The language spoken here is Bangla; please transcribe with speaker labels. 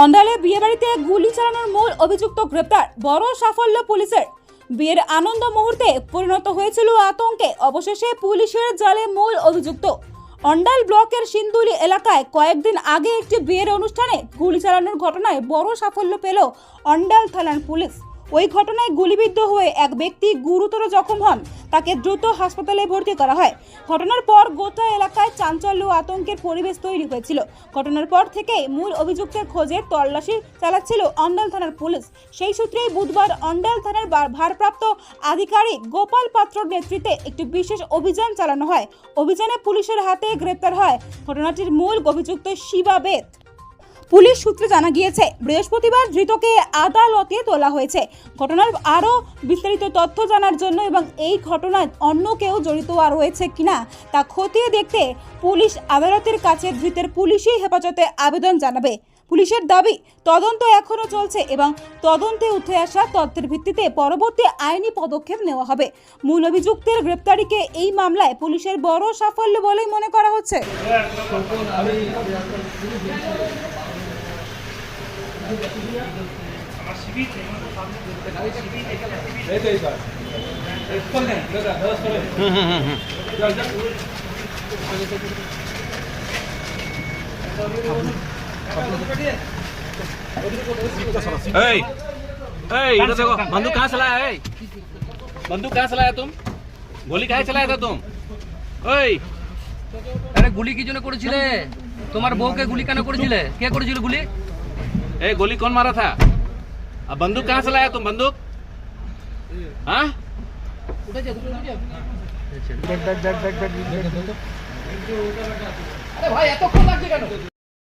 Speaker 1: অন্ডালে বিয়েবাড়িতে গুলি চালানোর মূল অভিযুক্ত গ্রেপ্তার, বড় সাফল্য পুলিশের। বিয়ের আনন্দ মুহূর্তে পরিণত হয়েছিল আতঙ্কে, অবশেষে পুলিশের জালে মূল অভিযুক্ত। অন্ডাল ব্লকের সিন্দুলি এলাকায় কয়েকদিন আগে একটি বিয়ের অনুষ্ঠানে গুলি চালানোর ঘটনায় বড় সাফল্য পেল অন্ডাল থানার পুলিশ। ওই ঘটনায় গুলিবিদ্ধ হয়ে এক ব্যক্তি গুরুতর জখম হন, তাকে দ্রুত হাসপাতালে ভর্তি করা হয়। ঘটনার পর গোটা এলাকায় চাঞ্চল্য ও আতঙ্কের পরিবেশ তৈরি হয়েছিল। ঘটনার পর থেকেই মূল অভিযুক্তের খোঁজে তল্লাশি চালাচ্ছিল অন্ডাল থানার পুলিশ। সেই সূত্রেই বুধবার অন্ডাল থানার ভারপ্রাপ্ত আধিকারিক গোপাল পাত্রর নেতৃত্বে একটি বিশেষ অভিযান চালানো হয়। অভিযানে পুলিশের হাতে গ্রেপ্তার হয় ঘটনাটির মূল অভিযুক্ত শিবা বেদ। পুলিশ সূত্রে জানা গিয়েছে, বৃহস্পতিবার ধৃতকে আদালতে তোলা হয়েছে। ঘটনার আরও বিস্তারিত তথ্য জানার জন্য এবং এই ঘটনায় অন্য কেউ জড়িত রয়েছে কিনা তা খতিয়ে দেখতে পুলিশ আদালতের কাছে ধৃতের পুলিশি হেফাজতে আবেদন জানাবে। পুলিশের দাবি, তদন্ত এখনও চলছে এবং তদন্তে উঠে আসা তথ্যের ভিত্তিতে পরবর্তী আইনি পদক্ষেপ নেওয়া হবে। মূল অভিযুক্তের গ্রেপ্তারিকে এই মামলায় পুলিশের বড় সাফল্য বলেই মনে করা হচ্ছে।
Speaker 2: इधर देखो, बंदूक कहाँ चलाया है? बंदूक कहाँ चलाया तुम? गोली कहाँ चलाया था तुम? ओए,
Speaker 3: আরে গুলি কি জন্য করেছিলে? তোমার বউকে গুলি কেন করেছিলে? কে করেছিল গুলি?
Speaker 2: ए गोली कौन मारा था? अब बंदूक कहाँ चलाया तुम? बंदूक? हाँ?
Speaker 3: আরে ভাই এতক্ষণ লাগছে কেন?